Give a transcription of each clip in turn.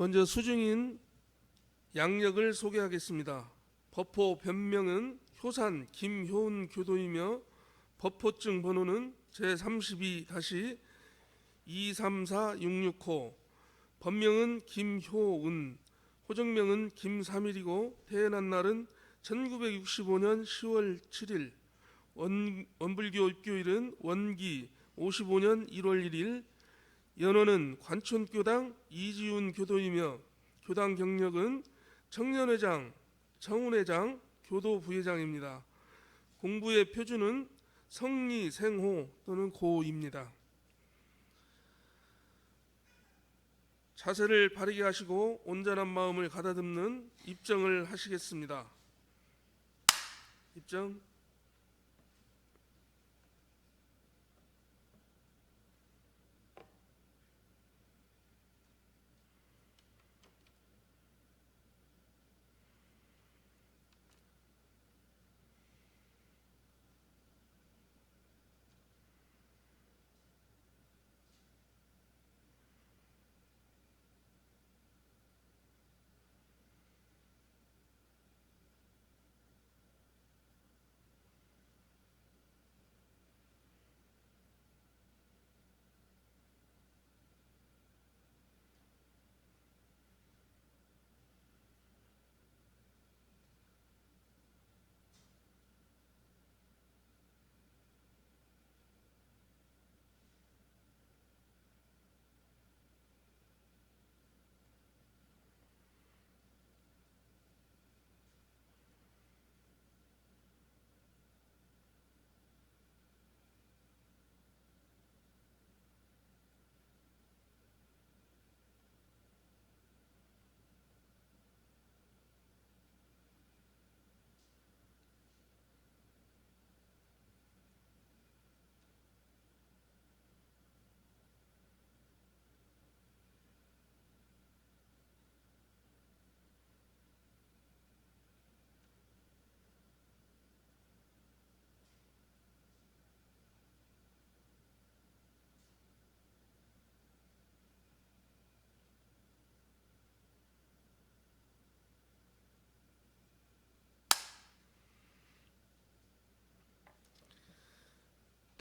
먼저 수중인 양력을 소개하겠습니다. 법호 변명은 효산 김효은 교도이며 법호증 번호는 제32-234665, 법명은 김효은, 호적명은 김삼일이고 태어난 날은 1965년 10월 7일, 원불교 입교일은 원기 55년 1월 1일, 연원은 관촌교당 이지훈 교도이며 교당 경력은 청년회장, 청운회장, 교도부회장입니다. 공부의 표준은 성리, 생호 또는 고입니다. 자세를 바르게 하시고 온전한 마음을 가다듬는 입정을 하시겠습니다. 입정.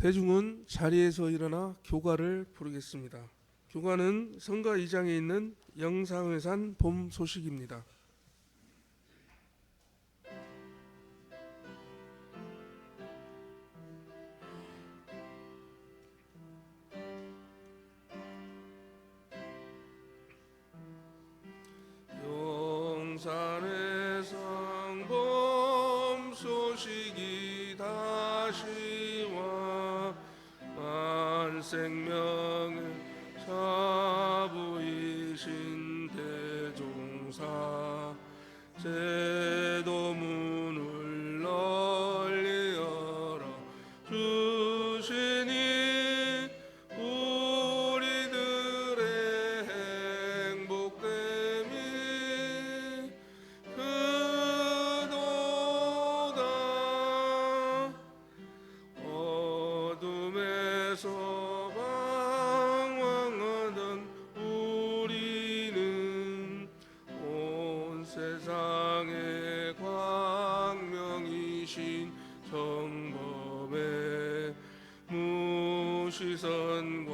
대중은 자리에서 일어나 교가를 부르겠습니다. 교가는 성가 2장에 있는 영상회산 봄 소식입니다. 영산회상 봄 소식이 다시 와 생명의 사부이신 대종사 제도문을 널리 열어 주시니 우리들의 행복됨이 크도다. 어둠에서 방황하던 우리는 온 세상의 광명이신 성범의 무시선과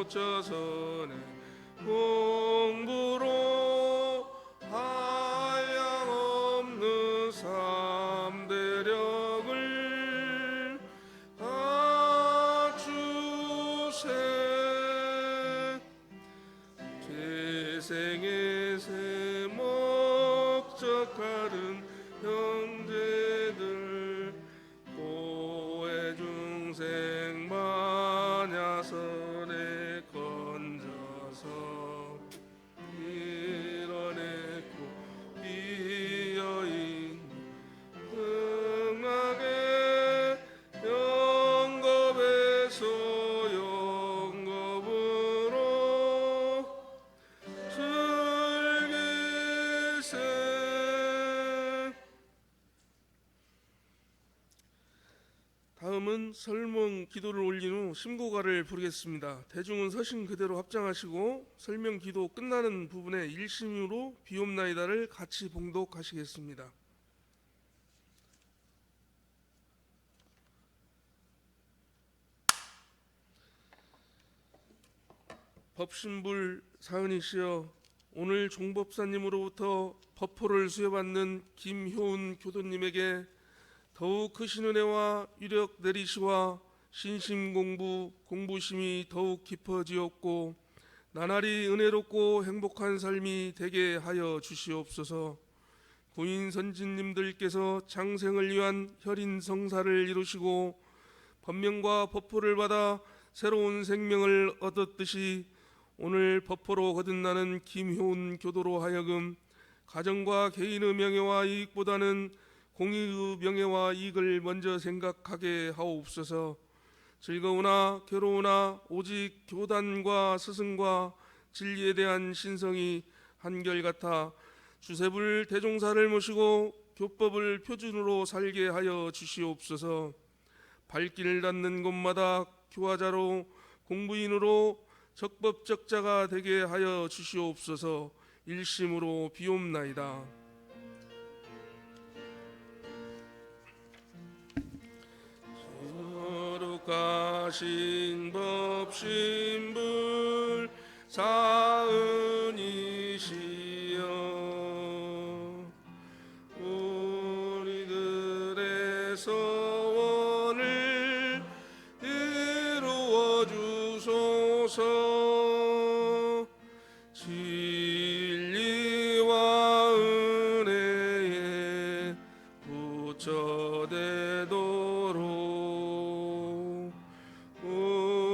무처선의 공부로 한량없는 삼대력을 갖추세. 재생의 새 목적하는 형제들 고해 중생 마냐설에 건져서 밀어내고 비어있는 극락의 영겁에서 영겁으로 즐기세. 다음 다음은 설명 기도를 올린 후 심고가를 부르겠습니다. 대중은 서신 그대로 합장하시고 설명 기도 끝나는 부분에 일심으로 비옵나이다를 같이 봉독하시겠습니다. 법신불 사은이시여, 오늘 종법사님으로부터 법포를 수여받는 김효은 교도님에게 더욱 크신 은혜와 유력 내리시와 공부심이 더욱 깊어지었고 나날이 은혜롭고 행복한 삶이 되게 하여 주시옵소서. 구인 선진님들께서 장생을 위한 혈인 성사를 이루시고 법명과 법포를 받아 새로운 생명을 얻었듯이 오늘 법포로 거듭나는 김효은 교도로 하여금 가정과 개인의 명예와 이익보다는 공의의 명예와 이익을 먼저 생각하게 하옵소서. 즐거우나 괴로우나 오직 교단과 스승과 진리에 대한 신성이 한결같아 주세불 대종사를 모시고 교법을 표준으로 살게 하여 주시옵소서. 발길 닿는 곳마다 교화자로 공부인으로 적법적자가 되게 하여 주시옵소서. 일심으로 비옵나이다. 거룩하신 법신불 사은이시여, 우리들의 소원을 이루어 주소서. 진리와 은혜에 부처되도록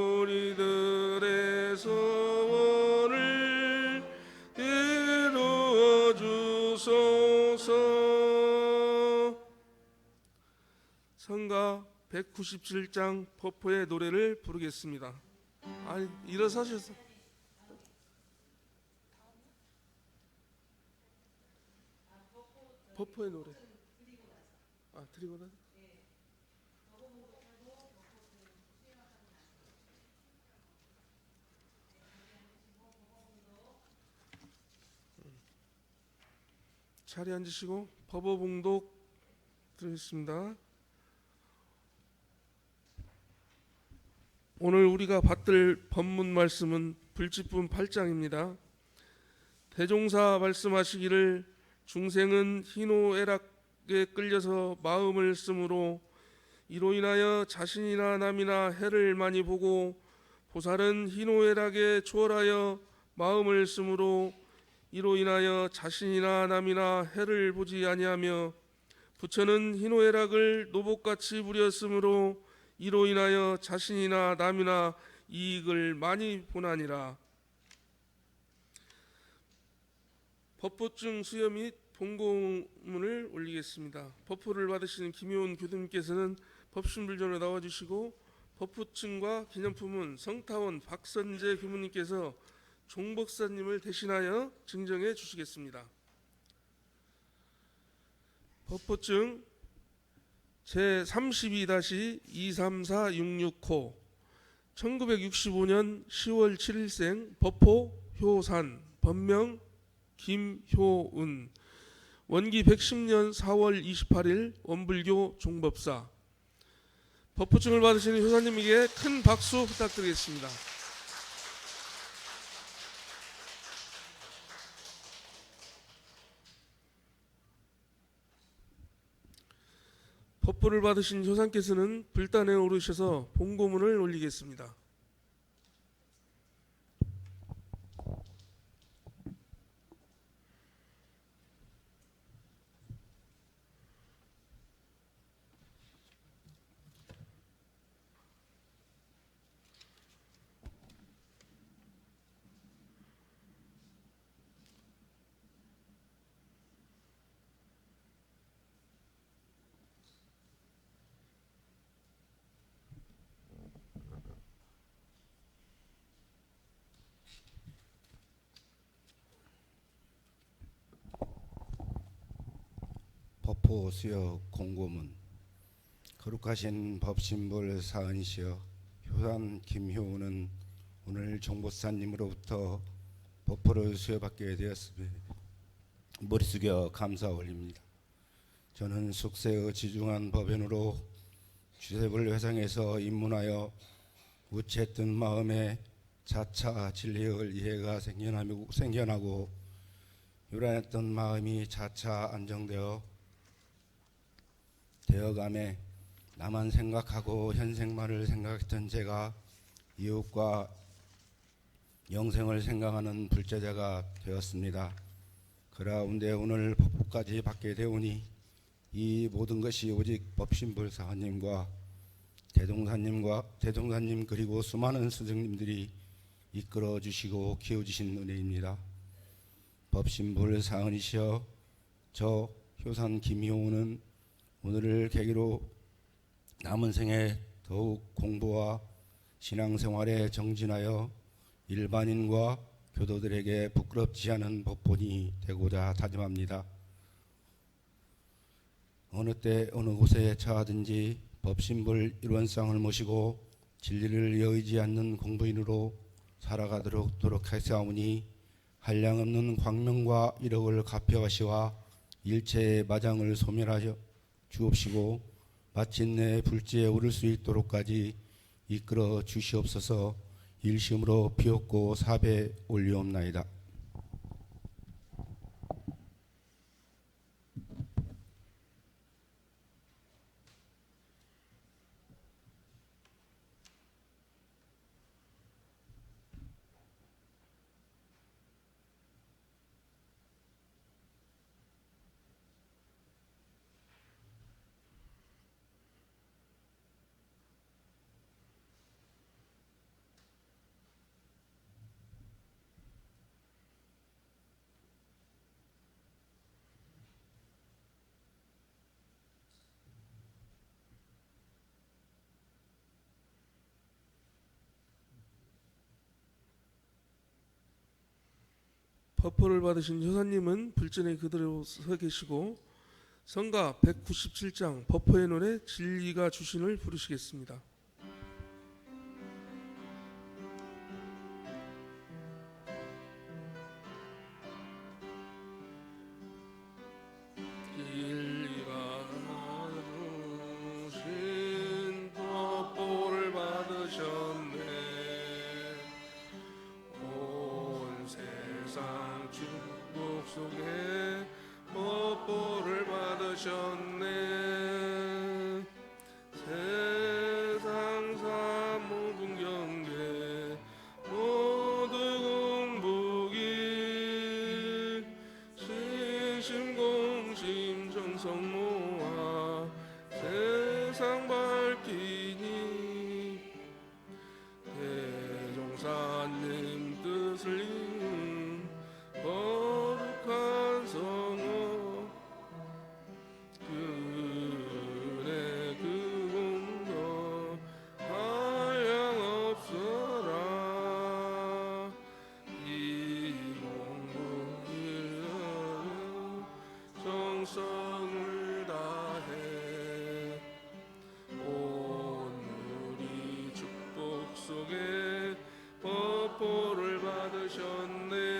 우리들의 소원을 이루어 주소서. 성가 197장 법포의 노래를 부르겠습니다. 일어서셔서 법포의 노래 드리고 나서 자리에 앉으시고 법어봉독 드리겠습니다. 오늘 우리가 받들 법문 말씀은 불집분 8장입니다. 대종사 말씀하시기를 중생은 희노애락에 끌려서 마음을 쓰므로 이로 인하여 자신이나 남이나 해를 많이 보고, 보살은 희노애락에 초월하여 마음을 쓰므로 이로 인하여 자신이나 남이나 해를 보지 아니하며, 부처는 희노애락을 노복같이 부렸으므로 이로 인하여 자신이나 남이나 이익을 많이 보나니라. 법포증 수여 및 봉고문을 올리겠습니다. 법포를 받으시는 김효은 교수님께서는 법신불전으로 나와주시고, 법포증과 기념품은 성타원 박선재 교무님께서 종법사님을 대신하여 증정해 주시겠습니다. 법포증 제32-23466호 1965년 10월 7일생 법포 효산, 법명 김효은, 원기 110년 4월 28일 원불교 종법사. 법포증을 받으시는 효사님에게 큰 박수 부탁드리겠습니다. 법포를 받으신 효상께서는 불단에 오르셔서 봉고문을 올리겠습니다. 법포 수여 공고문. 거룩하신 법신불 사은이시여, 효산 김효우는 오늘 정보사님으로부터 법포를 수여받게 되었으며 머리 숙여 감사 올립니다. 저는 숙세의 지중한 법연으로 주세불 회상에서 입문하여 우체뜬 마음에 자차 진리의 이해가 생겨나고 요란했던 마음이 자차 안정되어 되어감에 나만 생각하고 현생만을 생각했던 제가 이웃과 영생을 생각하는 불제자가 되었습니다. 그라운데 오늘 법포까지 받게 되오니 이 모든 것이 오직 법신불 사관님과 대동사님 그리고 수많은 스승님들이 이끌어 주시고 키워주신 은혜입니다. 법신불 사은이시여, 저 효산 김효우는 오늘을 계기로 남은 생에 더욱 공부와 신앙생활에 정진하여 일반인과 교도들에게 부끄럽지 않은 법본이 되고자 다짐합니다. 어느 때 어느 곳에 처하든지 법신불 일원상을 모시고 진리를 여의지 않는 공부인으로 살아가도록 하사오니 한량없는 광명과 이력을 갚여가시와 일체의 마장을 소멸하여 주옵시고 마침내 불지에 오를 수 있도록까지 이끌어 주시옵소서. 일심으로 비옵고 사배 올리옵나이다. 법포를 받으신 효사님은 불전에 그대로 서 계시고 성가 197장 법포의 노래 진리가 주신을 부르시겠습니다. 진리가 주신 법포를 받으셨네. 온 세상 축복 속에 법보를 받으셨네. 세상 사모든 경계 모두 공복이 신심공심 정성 모아 세상 밝히니 대종사님 뜻을 이룬 거룩한 성호 그네 그 공덕 한량없어라. 이 공부 일념 정성을 다해 오늘이 축복 속에 법보를 받으셨네.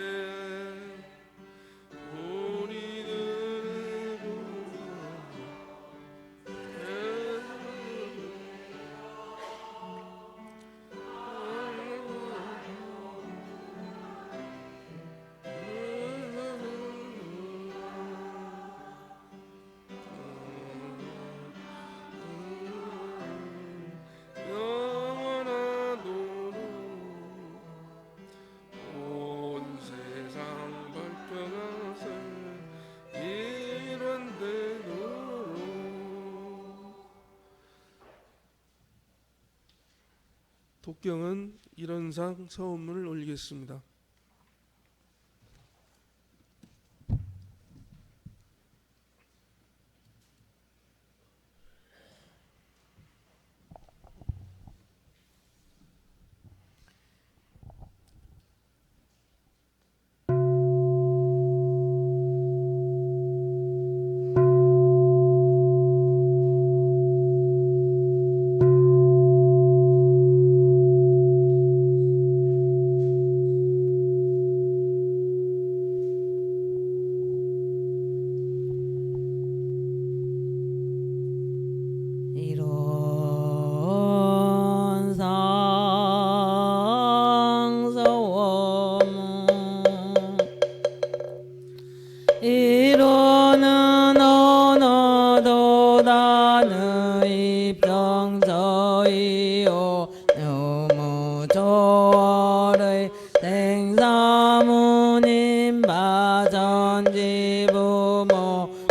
영원한 도로 온 세상 밝혀가세 이런 대도로. 독경은 일원상 서원문을 올리겠습니다.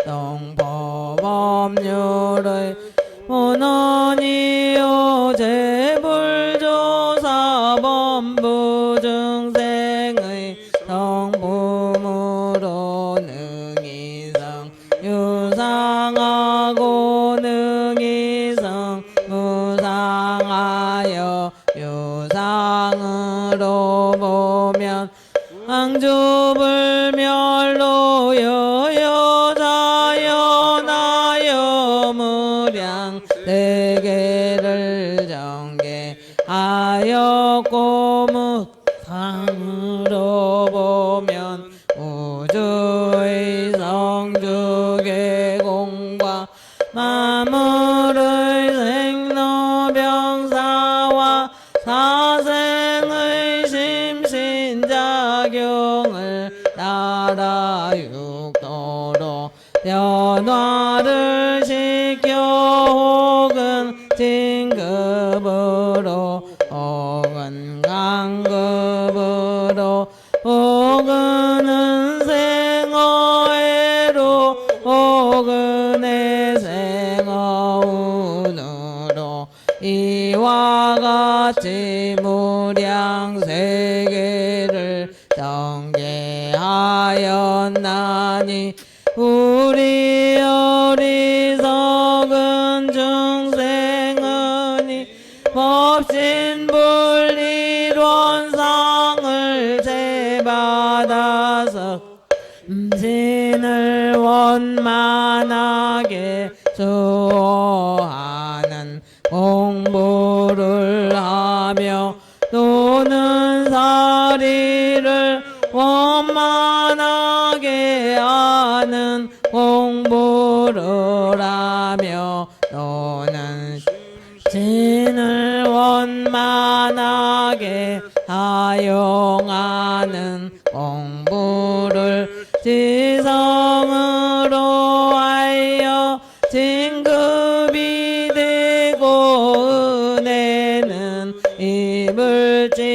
동법법률의 원원이요 재불조사본부 중생의 성품으로 능이성 유상하고 능이성 무상하여 유상으로 보면 ang주불멸로 여여자연하여 무량 세계를 정계하였고 무상으로 보면 우주의 성주계공과 만물의 생로병사와 사생의 심신작용을 따라 육도로 변화를 시켜 혹은 진급으로 혹은 강급으로 혹은 은생어애로 혹은 애생어운으로 이와 같이 무량 세계를 정계하였나니 우리 어리석은 중생은 법신불일원상을 제받아서 신을 원만하게 수호하는 공부를 하며 또는 사리를 원만하게 하는 공부를 하며 또는 신을 원만하게 사용하는 공부를 지성으로 하여 진급이 되고 은혜는 입을지언정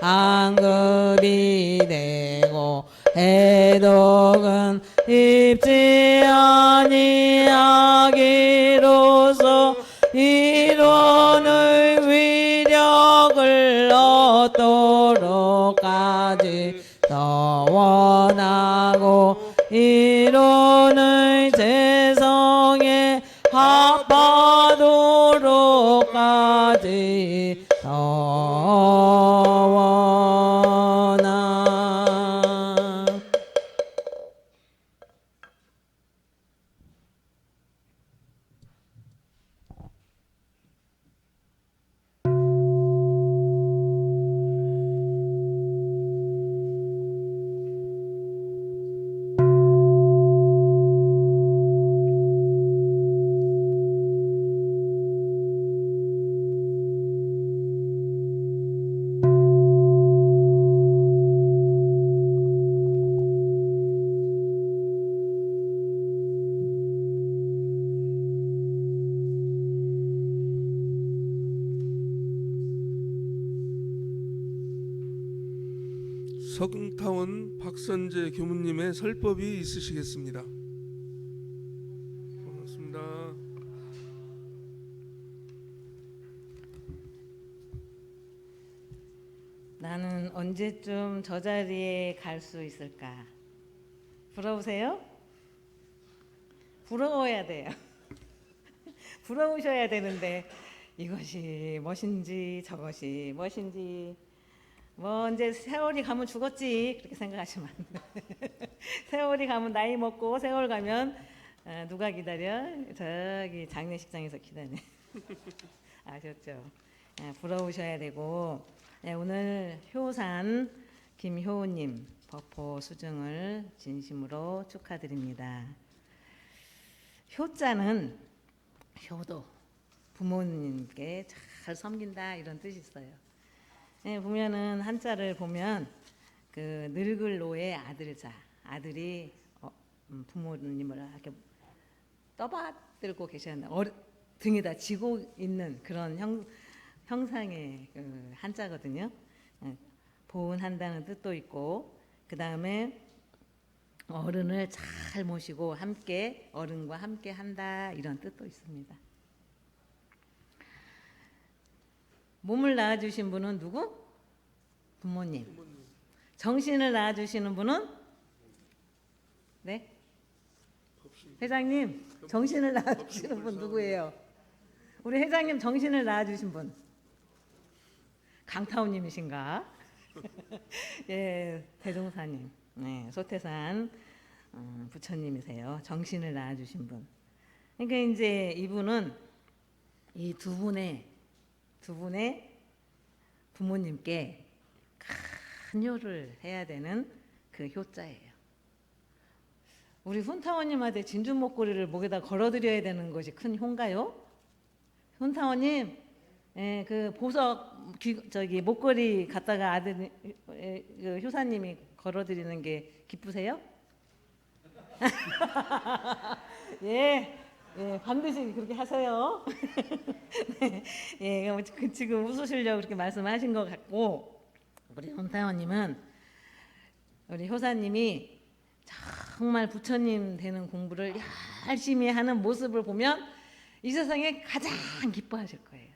안급이 되고 해독은 입지 아니하기로서 이론의 위력을 얻도록까지 더 원하고 이론의 재성에 합하도록까지 더 원하. 서금타원 박선재 교무님의 설법이 있으시겠습니다. 반갑습니다. 나는 언제쯤 저 자리에 갈 수 있을까? 부러우세요? 부러워야 돼요. 부러우셔야 되는데 이것이 무엇인지 저것이 무엇인지 뭐 이제 세월이 가면 죽었지 그렇게 생각하시면 안 돼요. 세월이 가면 나이 먹고 세월 가면 누가 기다려? 저기 장례식장에서 기다려. 아셨죠? 부러우셔야 되고 오늘 효산 김효우님 법호 수증을 진심으로 축하드립니다. 효자는 효도 부모님께 잘 섬긴다 이런 뜻이 있어요. 보면은 한자를 보면 그 늙을 노의 아들자 아들이 부모님을 이렇게 떠받들고 계셨는데 등에다 지고 있는 그런 형상의 그 한자거든요. 보은한다는 뜻도 있고 그 다음에 어른을 잘 모시고 함께 어른과 함께 한다 이런 뜻도 있습니다. 몸을 낳아주신 분은 누구? 부모님. 정신을 낳아주시는 분은? 네? 회장님, 정신을 낳아주시는 분 누구예요? 우리 회장님 정신을 낳아주신 분. 강타우님이신가? 예, 대종사님. 네, 소태산 부처님이세요. 정신을 낳아주신 분. 그러니까 이제 이분은 이 두 분의 부모님께 큰 효를 해야 되는 그 효자예요. 우리 훈타원님한테 진주 목걸이를 목에다 걸어드려야 되는 것이 큰 효인가요? 훈타원님, 예, 그 보석 목걸이 갖다가 아들 그 효사님이 걸어드리는 게 기쁘세요? 예, 예, 반드시 그렇게 하세요. 네, 예, 지금 웃으시려고 그렇게 말씀하신 것 같고, 우리 훈타원님은 우리 효사님이 정말 부처님 되는 공부를 열심히 하는 모습을 보면 이 세상에 가장 기뻐하실 거예요.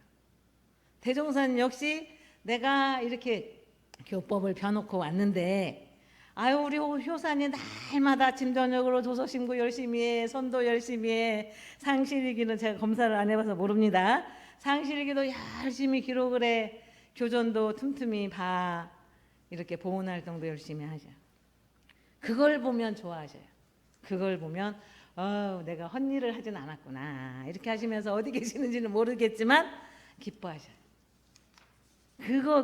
대종사님 역시 내가 이렇게 교법을 펴놓고 왔는데 아유 우리 효사님 날마다 아침 저녁으로 도서신고 열심히 해, 선도 열심히 해, 상실일기는 제가 검사를 안 해봐서 모릅니다. 상실일기도 열심히 기록을 해, 교전도 틈틈이 봐, 이렇게 보훈활동도 열심히 하죠. 그걸 보면 좋아하셔요. 그걸 보면 내가 헛일을 하진 않았구나 이렇게 하시면서 어디 계시는지는 모르겠지만 기뻐하셔요.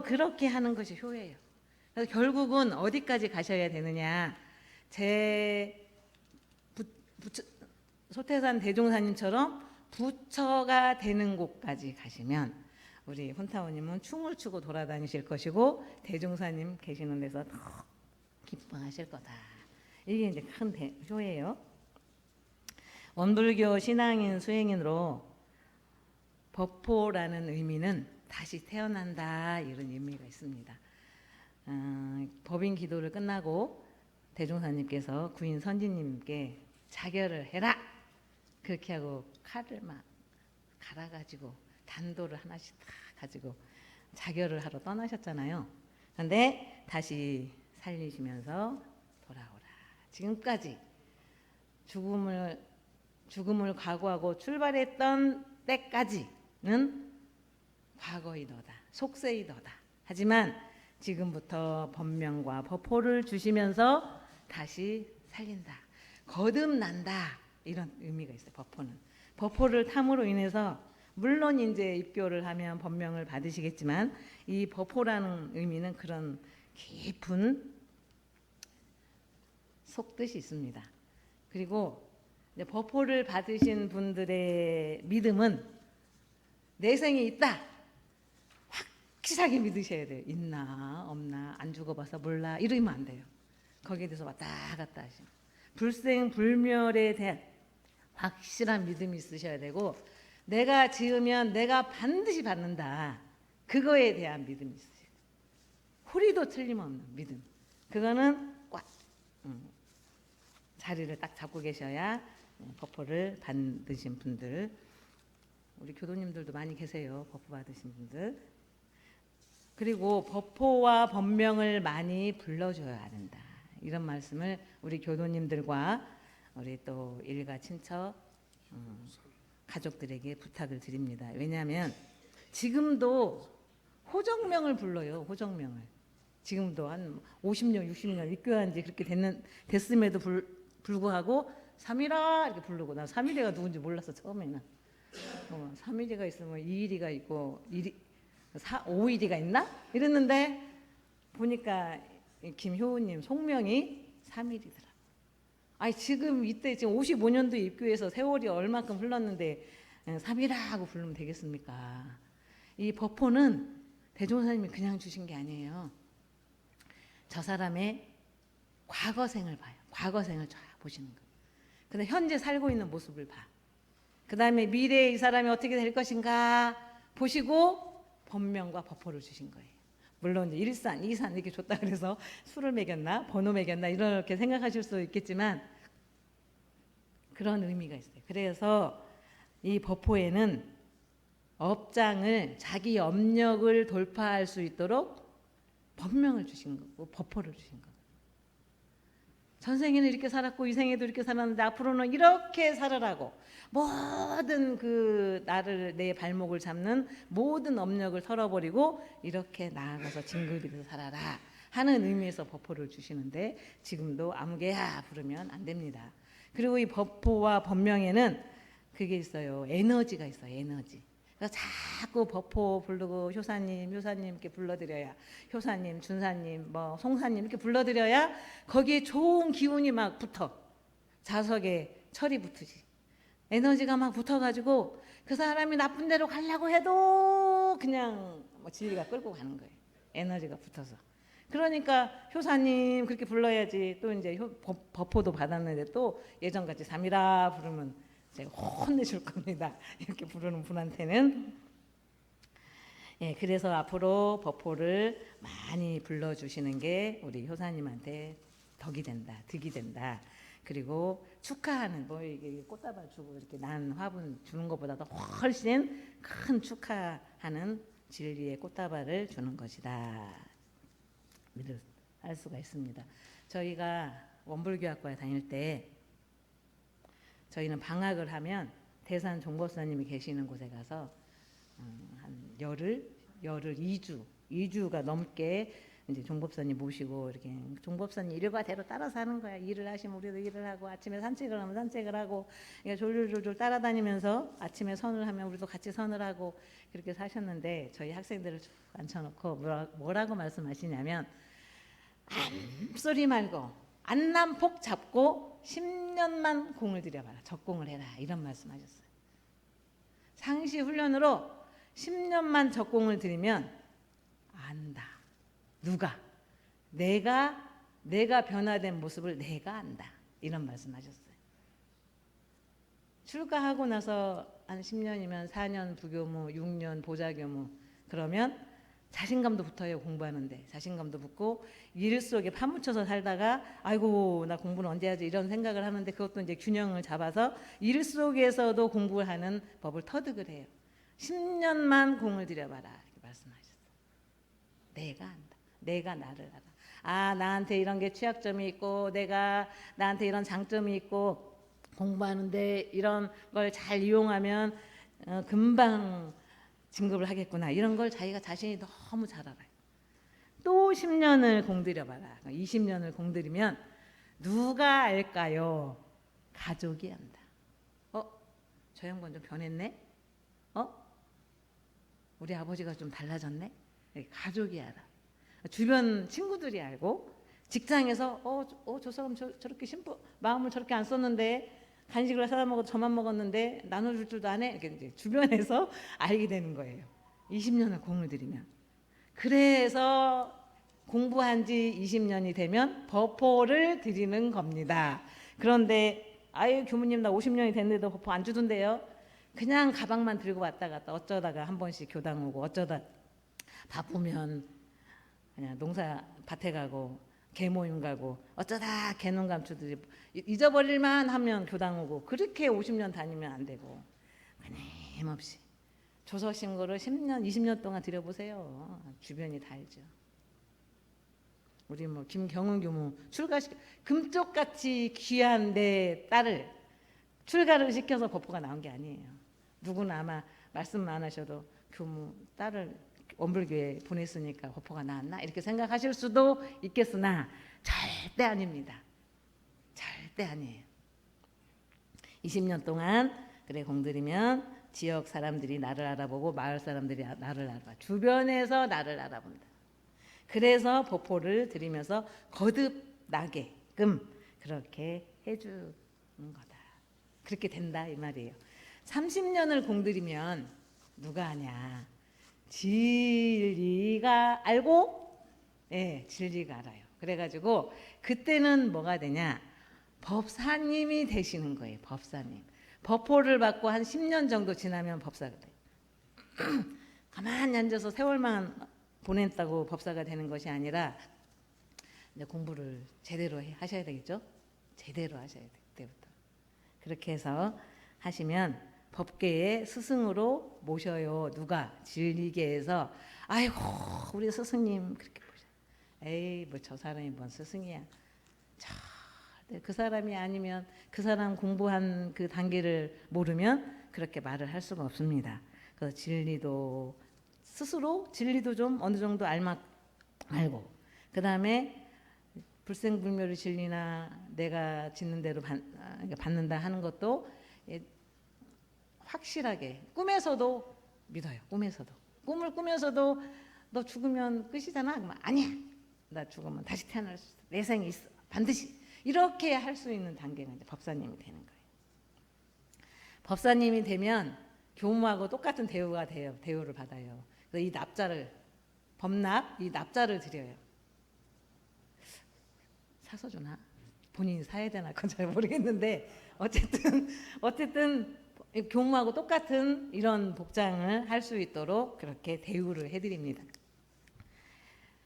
그렇게 하는 것이 효예요. 그래서 결국은 어디까지 가셔야 되느냐, 소태산 대종사님처럼 부처가 되는 곳까지 가시면 우리 훈타오님은 춤을 추고 돌아다니실 것이고 대종사님 계시는 데서 더 기뻐하실 거다. 이게 이제 큰 효예요. 원불교 신앙인 수행인으로 법포라는 의미는 다시 태어난다 이런 의미가 있습니다. 법인 기도를 끝나고 대종사님께서 구인 선지님께 자결을 해라 그렇게 하고 칼을 막 갈아가지고 단도를 하나씩 다 가지고 자결을 하러 떠나셨잖아요. 그런데 다시 살리시면서 돌아오라. 지금까지 죽음을 각오하고 출발했던 때까지는 과거이도다, 속세이도다. 하지만 지금부터 법명과 법호를 주시면서 다시 살린다, 거듭난다 이런 의미가 있어요. 법호를 탐으로 인해서 물론 이제 입교를 하면 법명을 받으시겠지만 이 법호라는 의미는 그런 깊은 속뜻이 있습니다. 그리고 이제 법호를 받으신 분들의 믿음은 내생이 있다, 확실하게 믿으셔야 돼요. 있나 없나 안 죽어봐서 몰라 이러면 안 돼요. 거기에 대해서 왔다 갔다 하시면 불생 불멸에 대한 확실한 믿음이 있으셔야 되고, 내가 지으면 내가 반드시 받는다 그거에 대한 믿음이 있으셔야 돼요. 호리도 틀림없는 믿음. 그거는 꽉 자리를 딱 잡고 계셔야 법호를 받으신 분들, 우리 교도님들도 많이 계세요. 법호 받으신 분들. 그리고 법호와 법명을 많이 불러줘야 된다. 이런 말씀을 우리 교도님들과 우리 또 일가 친척 가족들에게 부탁을 드립니다. 왜냐하면 지금도 호정명을 불러요. 호정명을. 지금도 한 50년, 60년 입교한 지 그렇게 됐음에도 불구하고 삼일아 이렇게 부르고, 난 삼일이가 누군지 몰랐어 처음에는. 삼일이가 있으면 이일이가 있고 오일이가 있나? 이랬는데 보니까 김효우님 속명이 삼일이더라. 아니 지금 이때 지금 55년도 입교해서 세월이 얼마큼 흘렀는데 삼일아 하고 부르면 되겠습니까? 이 법호는 대종사님이 그냥 주신 게 아니에요. 저 사람의 과거생을 봐요. 과거생을 쫙 보시는 거예요. 근데 현재 살고 있는 모습을 봐. 그 다음에 미래에 이 사람이 어떻게 될 것인가 보시고 법명과 법호를 주신 거예요. 물론 이제 1산, 2산 이렇게 줬다 그래서 수를 매겼나 번호 매겼나 이렇게 생각하실 수 있겠지만 그런 의미가 있어요. 그래서 이 법포에는 업장을 자기 업력을 돌파할 수 있도록 법명을 주신 거고 법포를 주신 거예요. 전생에는 이렇게 살았고 이 생에도 이렇게 살았는데 앞으로는 이렇게 살으라고 모든 그 나를 내 발목을 잡는 모든 업력을 털어버리고 이렇게 나아가서 징글비를 살아라 하는 의미에서 법포를 주시는데 지금도 아무개야 부르면 안 됩니다. 그리고 이 법포와 법명에는 그게 있어요. 에너지가 있어요. 에너지. 그래서 자꾸 법포 부르고 효사님 이렇게 불러드려야 효사님, 준사님, 뭐 송사님 이렇게 불러드려야 거기에 좋은 기운이 막 붙어. 자석에 철이 붙으지. 에너지가 막 붙어가지고 그 사람이 나쁜 데로 가려고 해도 그냥 뭐 진리가 끌고 가는 거예요. 에너지가 붙어서. 그러니까 효사님 그렇게 불러야지. 또 이제 법포도 받았는데 또 예전같이 삼이라 부르면 제가 혼내줄 겁니다. 이렇게 부르는 분한테는. 예, 그래서 앞으로 법포를 많이 불러주시는 게 우리 효사님한테 덕이 된다, 득이 된다. 그리고 축하하는 뭐 이게 꽃다발 주고 이렇게 난 화분 주는 것보다도 훨씬 큰 축하하는 진리의 꽃다발을 주는 것이다. 할 수가 있습니다. 저희가 원불교학과에 다닐 때 저희는 방학을 하면 대산 종법사님이 계시는 곳에 가서 한 열흘 2주가 넘게 이제 종법사님 모시고 이렇게 종법사님 일과대로 따라서 하는 거야. 일을 하시면 우리도 일을 하고 아침에 산책을 하면 산책을 하고 그러니까 졸졸졸 따라다니면서 아침에 선을 하면 우리도 같이 선을 하고 그렇게 사셨는데 저희 학생들을 쭉 앉혀놓고 뭐라고 말씀하시냐면 암소리 말고 안남폭 잡고 10년만 공을 들여봐라. 적공을 해라. 이런 말씀하셨어요. 상시 훈련으로 10년만 적공을 들이면 안다. 누가? 내가 변화된 모습을 내가 안다. 이런 말씀하셨어요. 출가하고 나서 한 10년이면 4년 부교무, 6년 보좌교무 그러면 자신감도 붙어요. 공부하는데 자신감도 붙고 일 속에 파묻혀서 살다가 아이고 나 공부는 언제 하지 이런 생각을 하는데 그것도 이제 균형을 잡아서 일 속에서도 공부를 하는 법을 터득을 해요. 10년만 공을 들여봐라 이렇게 말씀하셨어요. 내가 안다. 내가 나를 알아. 아 나한테 이런 게 취약점이 있고 내가 나한테 이런 장점이 있고 공부하는데 이런 걸 잘 이용하면 금방 진급을 하겠구나. 이런 걸 자기가 자신이 너무 잘 알아요. 또 10년을 공들여봐라. 20년을 공들이면 누가 알까요? 가족이 안다. 저 양반 좀 변했네? 우리 아버지가 좀 달라졌네? 가족이 알아. 주변 친구들이 알고 직장에서 저 사람 저렇게 마음을 저렇게 안 썼는데 간식을 사다 먹어도 저만 먹었는데 나눠줄 줄도 안 해. 이렇게 이제 주변에서 알게 되는 거예요. 20년을 공을 들이면. 그래서 공부한 지 20년이 되면 법포를 드리는 겁니다. 그런데 아유 교무님 나 50년이 됐는데도 법포 안 주던데요. 그냥 가방만 들고 왔다 갔다 어쩌다가 한 번씩 교당 오고 어쩌다 바쁘면 그냥 농사 밭에 가고 개 모임 가고 어쩌다 개농 감추들이 잊어버릴만 하면 교당 오고 그렇게 50년 다니면 안 되고 끊임없이 조서 신고를 10년 20년 동안 드려보세요. 주변이 다 알죠. 우리 뭐 김경은 교무 금쪽같이 귀한 내 딸을 출가를 시켜서 법포가 나온 게 아니에요. 누구나 아마 말씀 안 하셔도 교무 딸을 원불교에 보냈으니까 법포가 나왔나 이렇게 생각하실 수도 있겠으나 절대 아닙니다. 절대 아니에요. 20년 동안 그래 공들이면 지역 사람들이 나를 알아보고 마을 사람들이 나를 알아봐. 주변에서 나를 알아본다. 그래서 법포를 드리면서 거듭나게끔 그렇게 해주는 거다. 그렇게 된다 이 말이에요. 30년을 공들이면 누가 아냐. 진리가 알고 진리가 알아요. 그래가지고 그때는 뭐가 되냐. 법사님이 되시는 거예요. 법사님. 법포를 받고 한 10년 정도 지나면 법사가 돼요. 가만히 앉아서 세월만 보냈다고 법사가 되는 것이 아니라 이제 공부를 제대로 하셔야 되겠죠. 제대로 하셔야 돼 그때부터. 그렇게 해서 하시면 법계의 스승으로 모셔요. 누가? 진리계에서 아이고 우리 스승님 그렇게 보셔. 에이 뭐 저 사람이 뭔 스승이야. 그 사람이 아니면 그 사람 공부한 그 단계를 모르면 그렇게 말을 할 수가 없습니다. 그래서 진리도 스스로 진리도 좀 어느 정도 알고 그 다음에 불생불멸의 진리나 내가 짓는 대로 받는다 하는 것도 확실하게 꿈에서도 믿어요. 꿈을 꾸면서도 너 죽으면 끝이잖아. 그러면 아니야. 나 죽으면 다시 태어날 수 있어. 내 생이 있어. 반드시. 이렇게 할 수 있는 단계가 이제 법사님이 되는 거예요. 법사님이 되면 교무하고 똑같은 대우가 돼요. 대우를 받아요. 그래서 이 납자를 법납 이 납자를 드려요. 사서 주나? 본인이 사야 되나? 그건 잘 모르겠는데 어쨌든 교무하고 똑같은 이런 복장을 할 수 있도록 그렇게 대우를 해드립니다.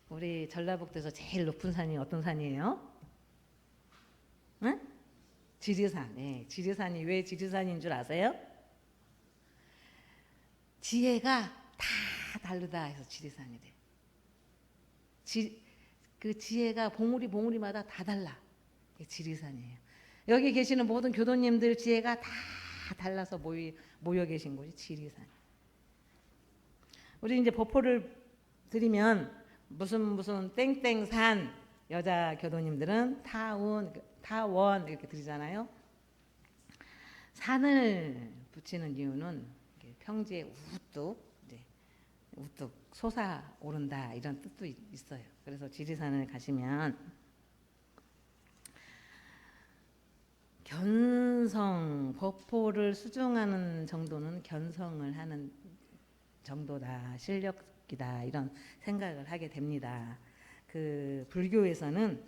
우리 전라북도에서 제일 높은 산이 어떤 산이에요? 응? 지리산. 네, 지리산이 왜 지리산인 줄 아세요? 지혜가 다 다르다 해서 지리산이래. 그 지혜가 봉우리마다 다 달라. 그게 지리산이에요. 여기 계시는 모든 교도님들 지혜가 다 달라서 모여 계신 곳이 지리산. 우리 이제 법포를 드리면 무슨 땡땡산 여자 교도님들은 타원 이렇게 드리잖아요. 산을 붙이는 이유는 평지에 우뚝 솟아오른다 이런 뜻도 있어요. 그래서 지리산을 가시면 견성 법포를 수중하는 정도는 견성을 하는 정도다 실력이다 이런 생각을 하게 됩니다. 그 불교에서는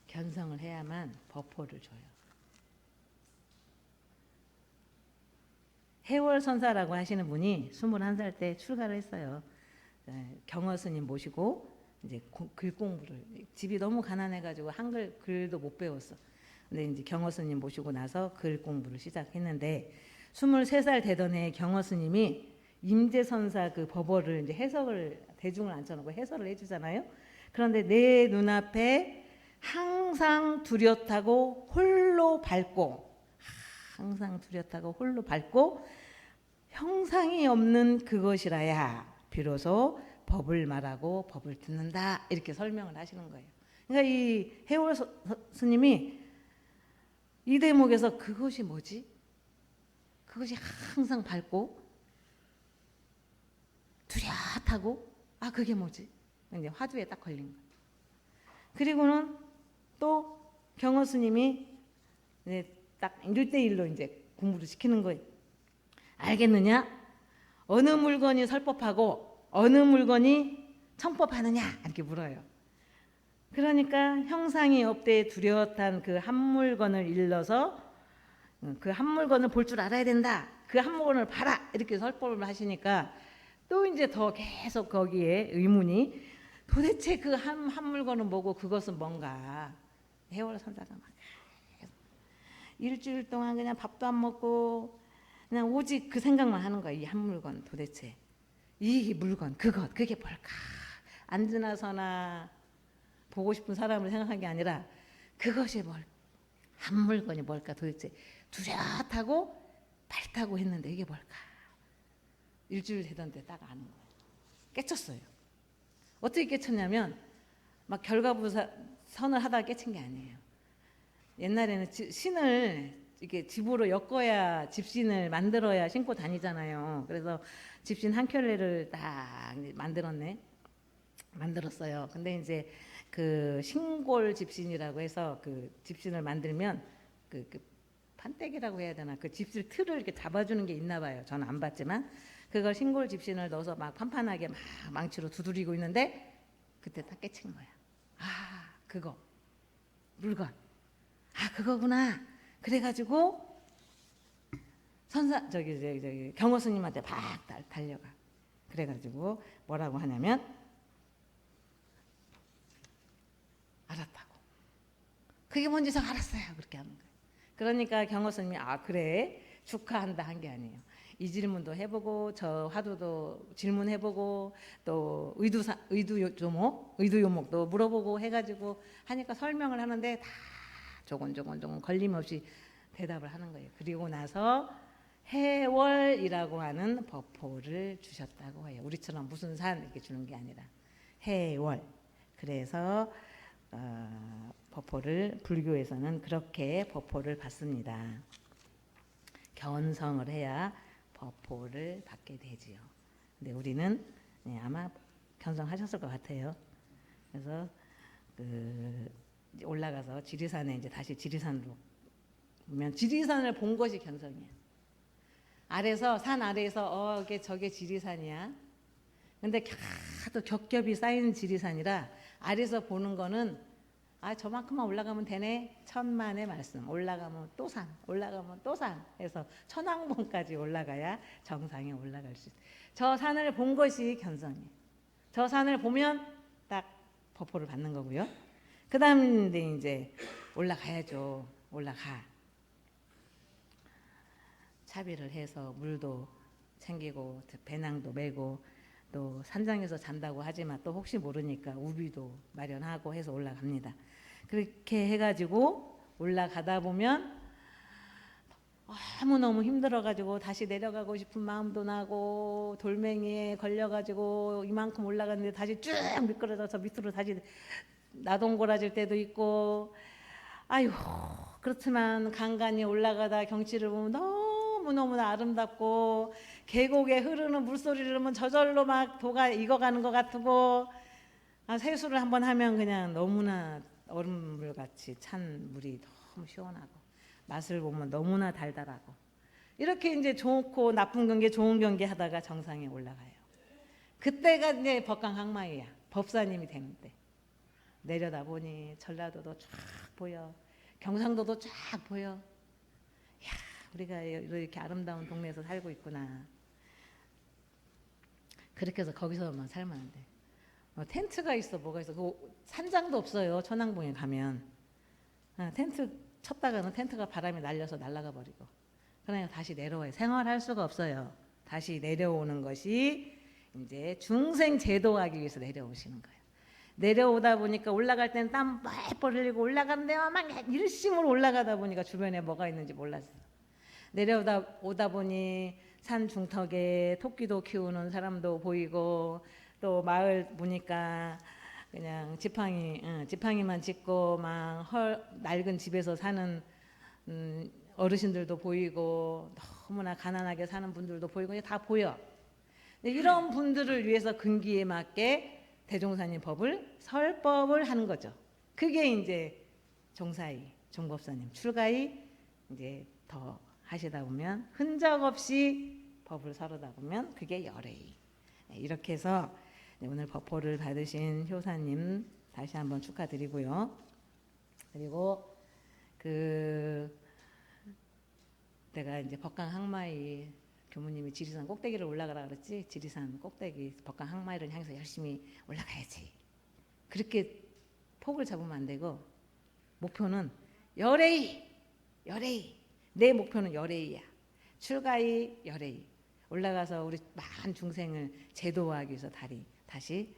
견성을 해야만 법포를 줘요. 해월선사라고 하시는 분이 21살 때 출가를 했어요. 경허 스님 모시고 이제 글 공부를 집이 너무 가난해가지고 한글 글도 못 배웠어. 근데 이제 경허 스님 모시고 나서 글 공부를 시작했는데 23살 되던 해에 경허 스님이 임재선사 그 법어를 이제 해석을 대중을 앉혀놓고 해설을 해주잖아요. 그런데 내 눈앞에 항상 뚜렷하고 홀로 밝고 형상이 없는 그것이라야 비로소 법을 말하고 법을 듣는다 이렇게 설명을 하시는 거예요. 그러니까 이 해월 스님이 이 대목에서 그것이 뭐지? 그것이 항상 밝고 뚜렷하고 그게 뭐지? 이제 화두에 딱 걸린 거예요. 그리고는 또 경허 스님이 이제 딱 1대1로 이제 공부를 시키는 거예요. 알겠느냐? 어느 물건이 설법하고 어느 물건이 청법하느냐? 이렇게 물어요. 그러니까 형상이 없되 뚜렷한 그 한 물건을 일러서 그 한 물건을 볼 줄 알아야 된다. 그 한 물건을 봐라. 이렇게 설법을 하시니까 또 이제 더 계속 거기에 의문이 도대체 그 한 물건은 뭐고 그것은 뭔가. 해월 선사가 막 일주일 동안 그냥 밥도 안 먹고 그냥 오직 그 생각만 하는 거야. 이 한 물건 도대체 이 물건 그게 뭘까? 앉으나 서나 보고 싶은 사람을 생각한 게 아니라 그것이 한 물건이 뭘까 도대체 뚜렷하고 밝다고 했는데 이게 뭘까? 일주일 되던데 딱 아는 거예요. 깨쳤어요. 어떻게 깨쳤냐면 막 결과부선을 하다가 깨친 게 아니에요. 옛날에는 신을 이렇게 집으로 엮어야 집신을 만들어야 신고 다니잖아요. 그래서 집신 한 켤레를 딱 만들었어요. 근데 이제 그 신골 집신이라고 해서 그 집신을 만들면 그 판때기라고 해야 되나 그 집실 틀을 이렇게 잡아주는 게 있나 봐요. 저는 안 봤지만 그걸 신골 집신을 넣어서 막 판판하게 막 망치로 두드리고 있는데 그때 딱 깨친 거야. 그거 물건. 그거구나. 그래가지고 저기 경호 스님한테 막 달려가. 그래가지고 뭐라고 하냐면 알았다고. 그게 뭔지 저 알았어요. 그렇게 하는 거예요. 그러니까 경호스님이 아 그래 축하한다 한 게 아니에요. 이 질문도 해보고 저 화두도 질문해보고 또 의두요목도 물어보고 해가지고 하니까 설명을 하는데 다 조곤조곤 걸림없이 대답을 하는 거예요. 그리고 나서 해월이라고 하는 법포를 주셨다고 해요. 우리처럼 무슨 산 이렇게 주는 게 아니라 해월. 그래서 법포를 불교에서는 그렇게 법포를 받습니다. 견성을 해야 법포를 받게 되지요. 근데 우리는 아마 견성하셨을 것 같아요. 그래서 올라가서 지리산에 이제 다시 지리산으로 보면 지리산을 본 것이 견성이야. 아래서 산 아래에서 이게 저게 지리산이야. 근데 또 겹겹이 쌓인 지리산이라 아래서 보는 거는 아 저만큼만 올라가면 되네. 천만의 말씀. 올라가면 또 산, 올라가면 또 산. 해서 천왕봉까지 올라가야 정상에 올라갈 수 있어요. 저 산을 본 것이 견성이에요. 저 산을 보면 딱 법포를 받는 거고요. 그 다음에 이제 올라가야죠. 올라가. 차비를 해서 물도 챙기고 배낭도 메고 또 산장에서 잔다고 하지만 또 혹시 모르니까 우비도 마련하고 해서 올라갑니다. 그렇게 해가지고 올라가다 보면 너무너무 힘들어가지고 다시 내려가고 싶은 마음도 나고 돌멩이에 걸려가지고 이만큼 올라갔는데 다시 쭉 미끄러져서 밑으로 다시 나동거라질 때도 있고 아유 그렇지만 간간히 올라가다 경치를 보면 너무너무나 아름답고 계곡에 흐르는 물소리를 들으면 저절로 막 도가 익어가는 것 같고 세수를 한번 하면 그냥 너무나 얼음물 같이 찬 물이 너무 시원하고 맛을 보면 너무나 달달하고 이렇게 이제 좋고 나쁜 경계 좋은 경계 하다가 정상에 올라가요. 그때가 이제 법강항마이야. 법사님이 되는 때. 내려다 보니 전라도도 쫙 보여. 경상도도 쫙 보여. 야, 우리가 이렇게 아름다운 동네에서 살고 있구나. 그렇게 해서 거기서만 살면 안 돼. 텐트가 있어 뭐가 있어. 산장도 없어요. 천왕봉에 가면. 텐트 쳤다가는 텐트가 바람이 날려서 날아가 버리고. 그러니까 다시 내려와요. 생활할 수가 없어요. 다시 내려오는 것이 이제 중생 제도하기 위해서 내려오시는 거예요. 내려오다 보니까 올라갈 때는 땀 뻘뻘 흘리고 올라가는데 막 일심으로 올라가다 보니까 주변에 뭐가 있는지 몰랐어요. 내려오다 보니 산 중턱에 토끼도 키우는 사람도 보이고 또 마을 보니까 그냥 지팡이만 짓고 막 낡은 집에서 사는 어르신들도 보이고 너무나 가난하게 사는 분들도 보이고 다 보여. 이런 분들을 위해서 근기에 맞게 대종사님 법을 설법을 하는 거죠. 그게 이제 종사이, 종법사님 출가이 이제 더 하시다 보면 흔적 없이 법을 설하다 보면 그게 열애이. 이렇게 해서 오늘 법포를 받으신 효사님 다시 한번 축하드리고요. 그리고 내가 이제 법강항마이 교무님이 지리산 꼭대기를 올라가라 그랬지. 지리산 꼭대기 법강항마이를 향해서 열심히 올라가야지. 그렇게 폭을 잡으면 안 되고 목표는 열애이. 내 목표는 열애이야. 출가이 열애이. 올라가서 우리 많은 중생을 제도하기 위해서 다시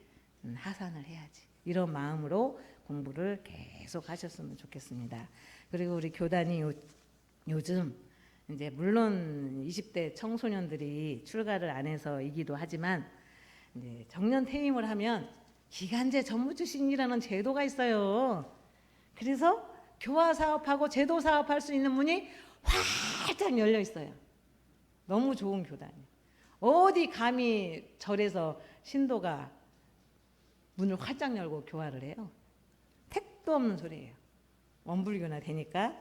하산을 해야지. 이런 마음으로 공부를 계속 하셨으면 좋겠습니다. 그리고 우리 교단이 요즘 이제 물론 20대 청소년들이 출가를 안 해서이기도 하지만 이제 정년 퇴임을 하면 기간제 전무주신이라는 제도가 있어요. 그래서 교화 사업하고 제도 사업할 수 있는 문이 활짝 열려 있어요. 너무 좋은 교단이에요. 어디 감히 절에서 신도가 문을 활짝 열고 교화를 해요. 택도 없는 소리예요. 원불교나 되니까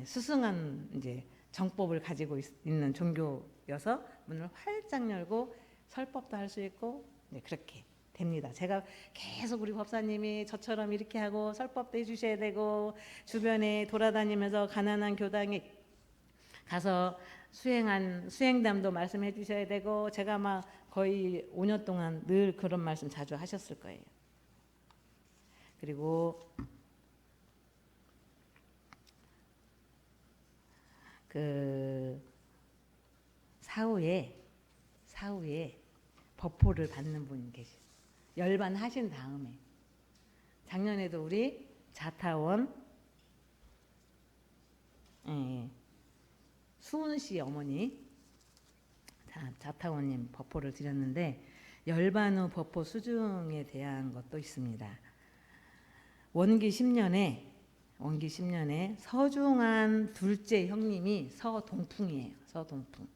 스승한 이제 정법을 가지고 있는 종교여서 문을 활짝 열고 설법도 할 수 있고 그렇게 됩니다. 제가 계속 우리 법사님이 저처럼 이렇게 하고 설법도 해주셔야 되고 주변에 돌아다니면서 가난한 교당에 가서 수행담도 말씀해 주셔야 되고 제가 막 거의 5년 동안 늘 그런 말씀 자주 하셨을 거예요. 그리고 그 사후에 법포를 받는 분이 계시죠. 열반하신 다음에 작년에도 우리 자타원 수은 씨 어머니 자타원님 법포를 드렸는데 열반 후 법포 수중에 대한 것도 있습니다. 원기 10년에 서중한 둘째 형님이 서동풍이에요. 서동풍.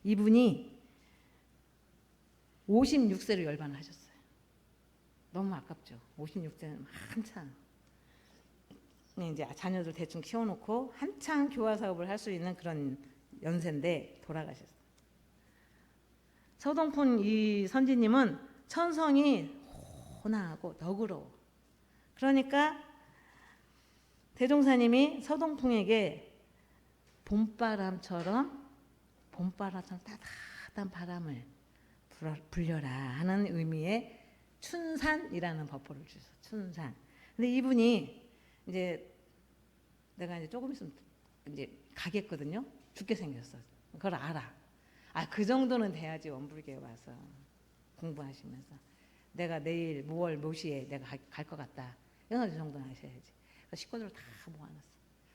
이분이 56세로 열반을 하셨어요. 너무 아깝죠. 56세는 한참 이제 자녀들 대충 키워놓고 한창 교화 사업을 할 수 있는 그런 연세인데 돌아가셨어요. 서동풍 이 선지님은 천성이 혼하고 너그러워. 그러니까 대종사님이 서동풍에게 봄바람처럼 따뜻한 바람을 불려라 하는 의미의 춘산이라는 법포를 주셨어요. 춘산. 근데 이분이 이제 내가 이제 조금 있으면 이제 가겠거든요. 죽게 생겼어. 그걸 알아. 그 정도는 돼야지 원불교에 와서 공부하시면서 내가 내일 뭐월 몇 시에 내가 갈 것 같다. 이런 정도는 하셔야지. 식구들 다 모아놨어요.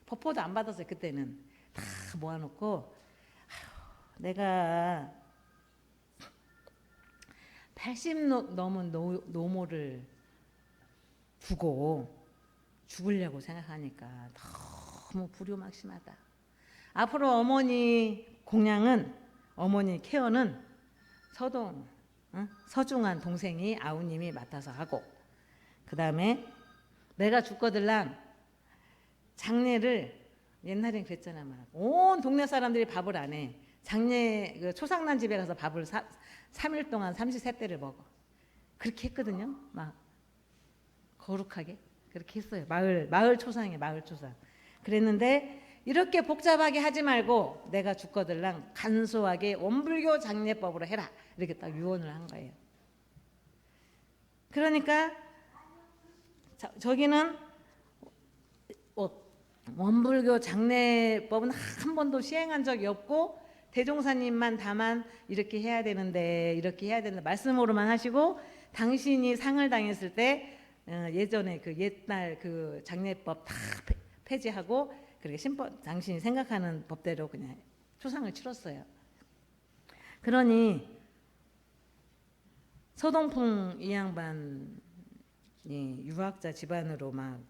법포도 안 받았어요. 그때는 다 모아놓고 내가 80 넘은 노모를 두고 죽으려고 생각하니까 너무 불효막심하다. 앞으로 어머니 공양은 어머니 케어는 서중한 동생이 아우님이 맡아서 하고 그 다음에 내가 죽거들랑 장례를 옛날엔 그랬잖아. 막 온 동네 사람들이 밥을 안 해. 장례 그 초상난 집에 가서 밥을 3일 동안 삼시세끼를 먹어. 그렇게 했거든요. 막 거룩하게 그렇게 했어요. 마을 초상이에요. 마을 초상. 그랬는데 이렇게 복잡하게 하지 말고 내가 죽거들랑 간소하게 원불교 장례법으로 해라. 이렇게 딱 유언을 한 거예요. 그러니까 저기는 원불교 장례법은 한 번도 시행한 적이 없고 대종사님만 다만 이렇게 해야 되는데 말씀으로만 하시고 당신이 상을 당했을 때 예전에 그 옛날 그 장례법 다 폐지하고 그렇게 당신이 생각하는 법대로 그냥 초상을 치렀어요. 그러니 서동풍 이 양반이 유학자 집안으로 막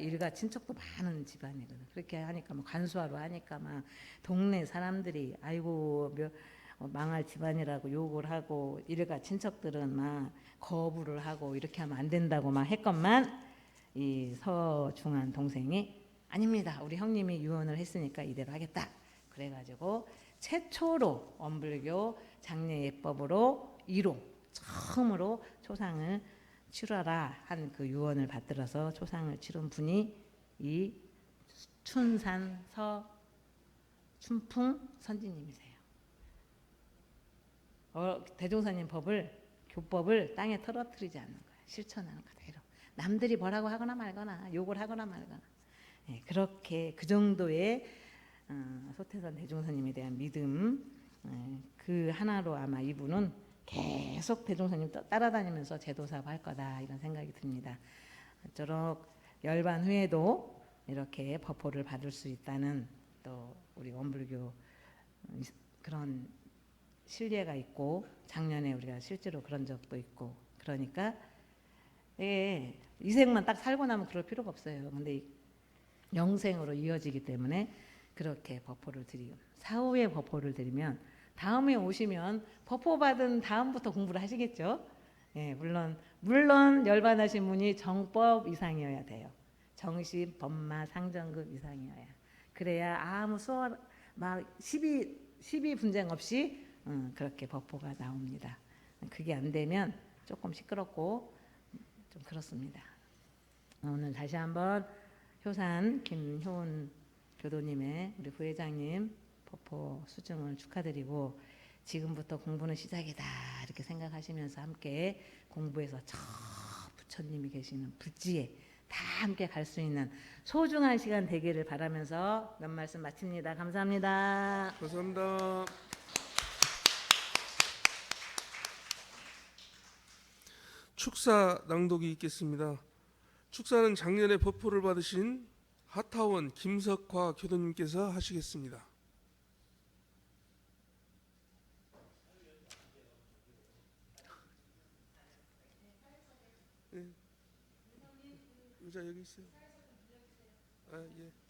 일가 친척도 많은 집안이거든. 그렇게 하니까 뭐 간수하러 하니까 막 동네 사람들이 아이고 망할 집안이라고 욕을 하고 일가 친척들은 막 거부를 하고 이렇게 하면 안 된다고 막 했건만 이 서중한 동생이 아닙니다. 우리 형님이 유언을 했으니까 이대로 하겠다. 그래가지고 최초로 원불교 장례예법으로 1호 처음으로 초상을 치러라 한 그 유언을 받들어서 초상을 치른 분이 이 춘산 춘풍 선지님이세요. 대종사님 교법을 땅에 떨어뜨리지 않는 거예요. 실천하는 그대로. 남들이 뭐라고 하거나 말거나 욕을 하거나 말거나 그렇게 그 정도의 소태선 대종사님에 대한 믿음 그 하나로 아마 이분은 계속 대종사님 따라다니면서 제도사업 할 거다 이런 생각이 듭니다. 저렇 열반 후에도 이렇게 법호를 받을 수 있다는 또 우리 원불교 그런 신뢰가 있고 작년에 우리가 실제로 그런 적도 있고 그러니까 이생만 딱 살고 나면 그럴 필요가 없어요. 근데 영생으로 이어지기 때문에 그렇게 법호를 드리고 사후에 법호를 드리면 다음에 오시면 법호 받은 다음부터 공부를 하시겠죠. 예, 물론 열반하신 분이 정법 이상이어야 돼요. 정신, 법마, 상정급 이상이어야. 그래야 아무 수월 막 시비 분쟁 없이 그렇게 법호가 나옵니다. 그게 안 되면 조금 시끄럽고 좀 그렇습니다. 오늘 다시 한번 효산 김효은 교도님의 우리 부회장님 법호 수증을 축하드리고 지금부터 공부는 시작이다 이렇게 생각하시면서 함께 공부해서 저 부처님이 계시는 불지에 다 함께 갈 수 있는 소중한 시간 되기를 바라면서 몇 말씀 마칩니다. 감사합니다. 감사합니다. 축사 낭독이 있겠습니다. 축사는 작년에 법포를 받으신 하타원 김석화 교도님께서 하시겠습니다. 네. 의자 여기 있어요. 아, 예.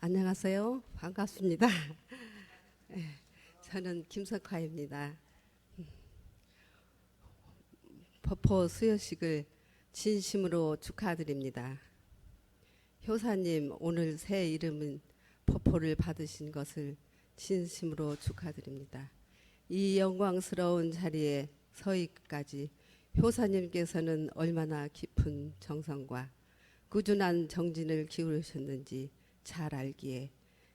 안녕하세요. 반갑습니다. 저는 김석화입니다. 법포 수여식을 진심으로 축하드립니다. 효사님 오늘 새 이름은 법포를 받으신 것을 진심으로 축하드립니다. 이 영광스러운 자리에 서기까지 효사님께서는 얼마나 깊은 정성과 꾸준한 정진을 기울이셨는지 잘 알기에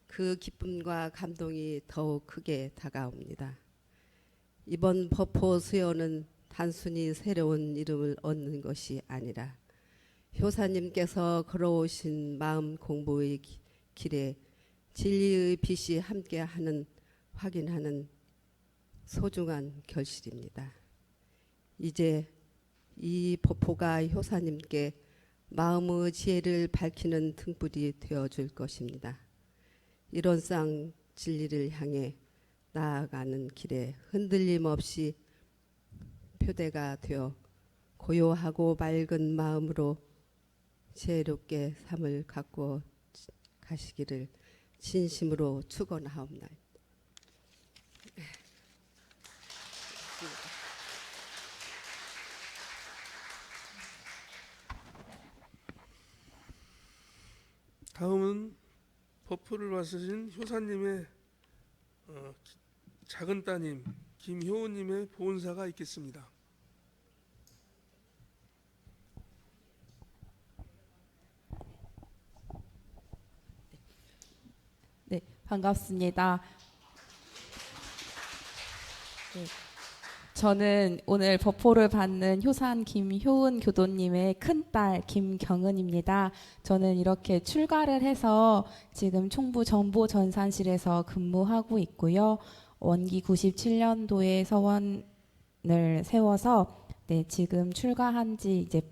그 기쁨과 감동이 더욱 크게 다가옵니다. 이번 법포 수요는 단순히 새로운 이름을 얻는 것이 아니라 효사님께서 걸어오신 마음 공부의 길에 진리의 빛이 함께하는 확인하는 소중한 결실입니다. 이제 이 법포가 효사님께 마음의 지혜를 밝히는 등불이 되어줄 것입니다. 일원상 진리를 향해 나아가는 길에 흔들림 없이 표대가 되어 고요하고 맑은 마음으로 지혜롭게 삶을 갖고 가시기를 진심으로 축원하옵나이다. 다음은 법포를 받으신 효사님의 작은 따님 김효은님의 보은사가 있겠습니다. 네, 반갑습니다. 네, 저는 오늘 법포를 받는 효산 김효은 교도님의 큰딸 김경은입니다. 저는 이렇게 출가를 해서 지금 총부 정보전산실에서 근무하고 있고요. 원기 97년도에 서원을 세워서 지금 출가한 지 이제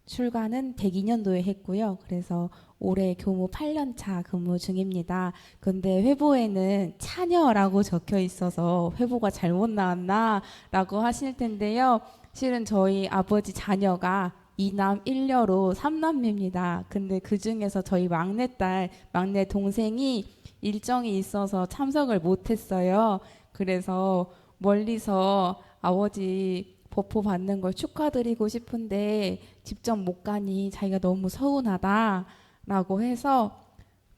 출가는 102년도에 했고요. 그래서 올해 교무 8년 차 근무 중입니다. 근데 회보에는 차녀라고 적혀 있어서 회보가 잘못 나왔나 라고 하실 텐데요. 실은 저희 아버지 자녀가 2남 1녀로 3남매입니다. 근데 그 중에서 저희 막내딸, 막내 동생이 일정이 있어서 참석을 못했어요. 그래서 멀리서 아버지 법포 받는 걸 축하드리고 싶은데 직접 못 가니 자기가 너무 서운하다라고 해서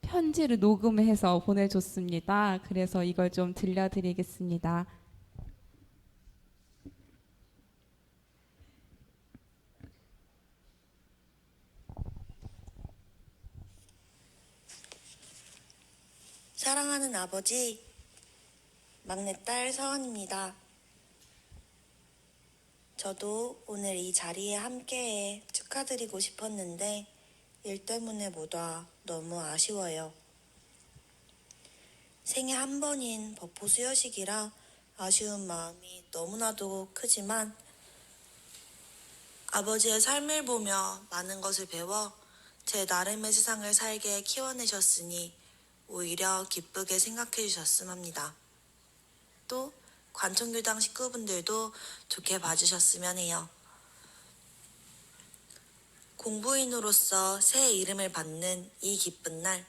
편지를 녹음해서 보내줬습니다. 그래서 이걸 좀 들려드리겠습니다. 사랑하는 아버지, 막내딸 서원입니다. 저도 오늘 이 자리에 함께해 축하드리고 싶었는데 일 때문에 못 와 너무 아쉬워요. 생애 한 번인 법포 수여식이라 아쉬운 마음이 너무나도 크지만 아버지의 삶을 보며 많은 것을 배워 제 나름의 세상을 살게 키워내셨으니 오히려 기쁘게 생각해 주셨음 합니다. 또 관청교당 식구분들도 좋게 봐주셨으면 해요. 공부인으로서 새 이름을 받는 이 기쁜 날,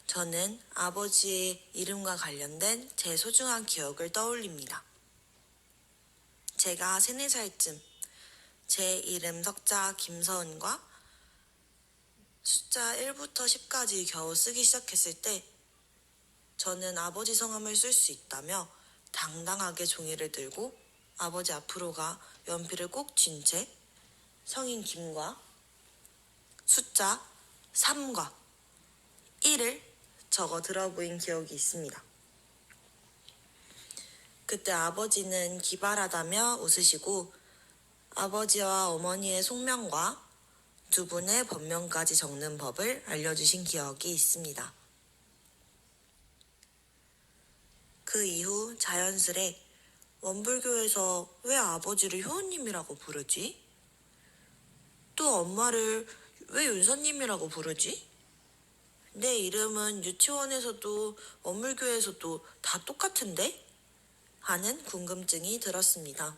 저는 아버지의 이름과 관련된 제 소중한 기억을 떠올립니다. 제가 3, 4살쯤 제 이름 석자 김서은과 숫자 1부터 10까지 겨우 쓰기 시작했을 때 저는 아버지 성함을 쓸 수 있다며 당당하게 종이를 들고 아버지 앞으로 가 연필을 꼭 쥔 채 성인 김과 숫자 3과 1을 적어 들어보인 기억이 있습니다. 그때 아버지는 기발하다며 웃으시고 아버지와 어머니의 속명과 두 분의 법명까지 적는 법을 알려주신 기억이 있습니다. 그 이후 자연스레 원불교에서 왜 아버지를 효은님이라고 부르지? 또 엄마를 왜 윤서님이라고 부르지? 내 이름은 유치원에서도 원불교에서도 다 똑같은데? 하는 궁금증이 들었습니다.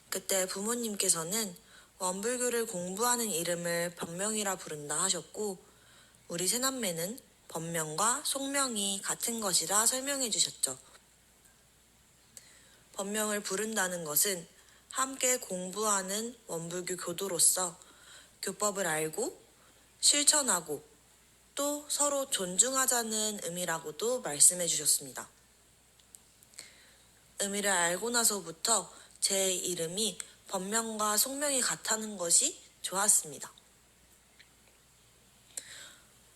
그때 부모님께서는 원불교를 공부하는 이름을 법명이라 부른다 하셨고 우리 새남매는 법명과 속명이 같은 것이라 설명해 주셨죠. 법명을 부른다는 것은 함께 공부하는 원불교 교도로서 교법을 알고 실천하고 또 서로 존중하자는 의미라고도 말씀해 주셨습니다. 의미를 알고 나서부터 제 이름이 법명과 속명이 같다는 것이 좋았습니다.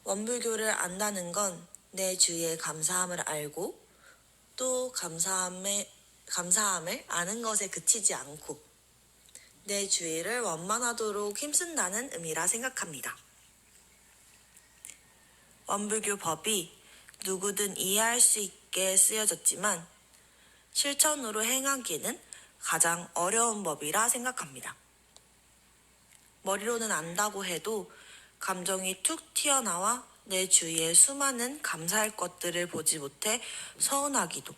원불교를 안다는 건 내 주위의 감사함을 알고 또 감사함을 아는 것에 그치지 않고 내 주위를 원만하도록 힘쓴다는 의미라 생각합니다. 원불교 법이 누구든 이해할 수 있게 쓰여졌지만 실천으로 행하기는 가장 어려운 법이라 생각합니다. 머리로는 안다고 해도 감정이 툭 튀어나와 내 주위에 수많은 감사할 것들을 보지 못해 서운하기도,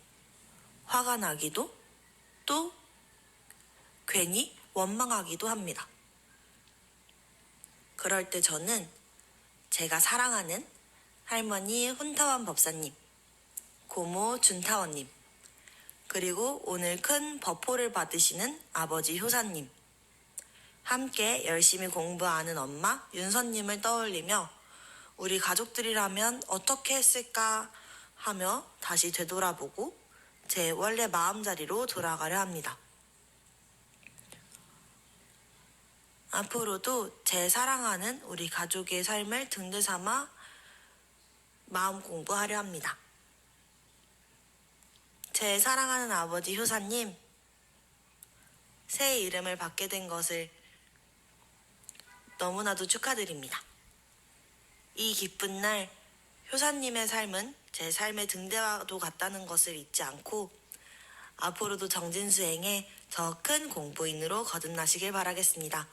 화가 나기도, 또 괜히 원망하기도 합니다. 그럴 때 저는 제가 사랑하는 할머니 훈타원 법사님, 고모 준타원님, 그리고 오늘 큰 법호를 받으시는 아버지 효사님, 함께 열심히 공부하는 엄마 윤서님을 떠올리며 우리 가족들이라면 어떻게 했을까 하며 다시 되돌아보고 제 원래 마음자리로 돌아가려 합니다. 앞으로도 제 사랑하는 우리 가족의 삶을 등대 삼아 마음 공부하려 합니다. 제 사랑하는 아버지 효사님, 새 이름을 받게 된 것을 너무나도 축하드립니다. 이 기쁜 날 효사님의 삶은 제 삶의 등대와도 같다는 것을 잊지 않고 앞으로도 정진수행에 더 큰 공부인으로 거듭나시길 바라겠습니다.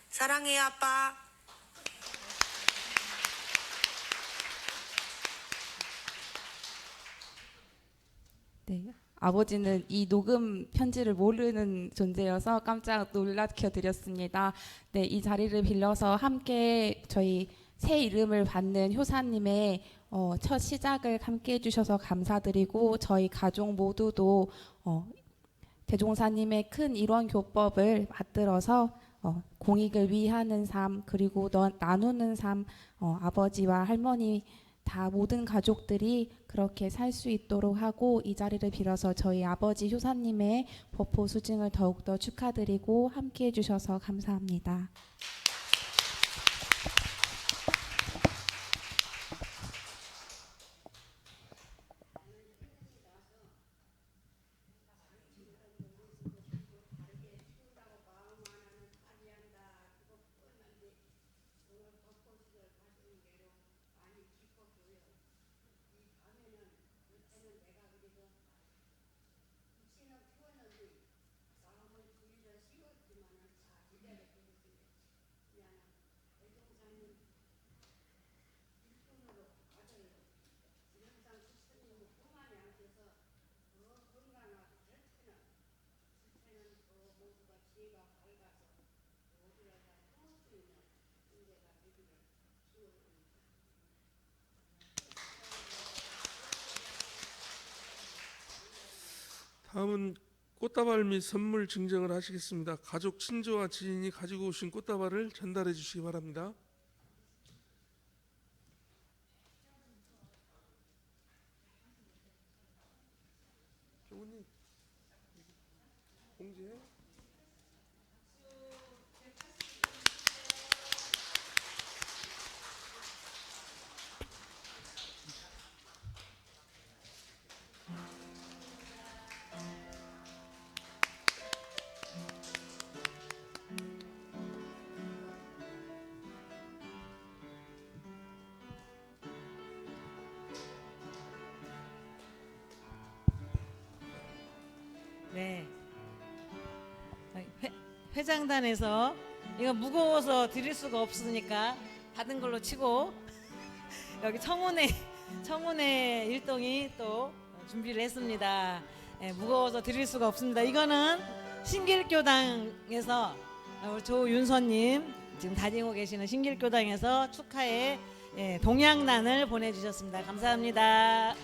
사랑해요, 아빠. 네, 아버지는 이 녹음 편지를 모르는 존재여서 깜짝 놀라켜 드렸습니다. 네, 이 자리를 빌려서 함께 저희 새 이름을 받는 효사님의 첫 시작을 함께 해주셔서 감사드리고 저희 가족 모두도 대종사님의 큰 일원 교법을 받들어서 공익을 위하는 삶 그리고 나누는 삶 아버지와 할머니 다 모든 가족들이 그렇게 살 수 있도록 하고 이 자리를 빌어서 저희 아버지 효사님의 법호 수증을 더욱더 축하드리고 함께 해주셔서 감사합니다. 다음은 꽃다발 및 선물 증정을 하시겠습니다. 가족, 친조와 지인이 가지고 오신 꽃다발을 전달해 주시기 바랍니다. 교우님, 공지해. 네. 회장단에서 이거 무거워서 드릴 수가 없으니까 받은 걸로 치고 여기 청운회 일동이 또 준비를 했습니다. 예, 무거워서 드릴 수가 없습니다. 이거는 신길교당에서 우리 조윤서님 지금 다니고 계시는 신길교당에서 축하의 동양란을 보내주셨습니다. 감사합니다.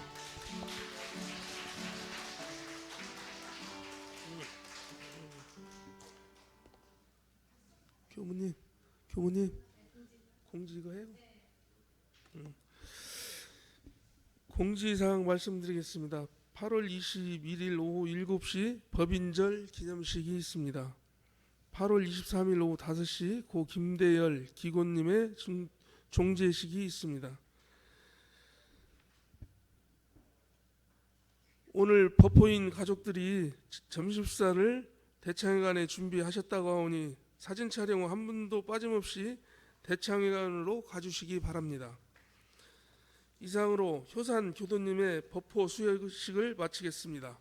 교무님 공지 이거 해요? 공지사항 말씀드리겠습니다. 8월 21일 오후 7시 법인절 기념식이 있습니다. 8월 23일 오후 5시 고 김대열 기고님의 종제식이 있습니다. 오늘 법호인 가족들이 점심식사를 대창회관에 준비하셨다고 하오니 사진 촬영 후 한 분도 빠짐없이 대창회관으로 가주시기 바랍니다. 이상으로 효산 교도님의 법호 수여식을 마치겠습니다.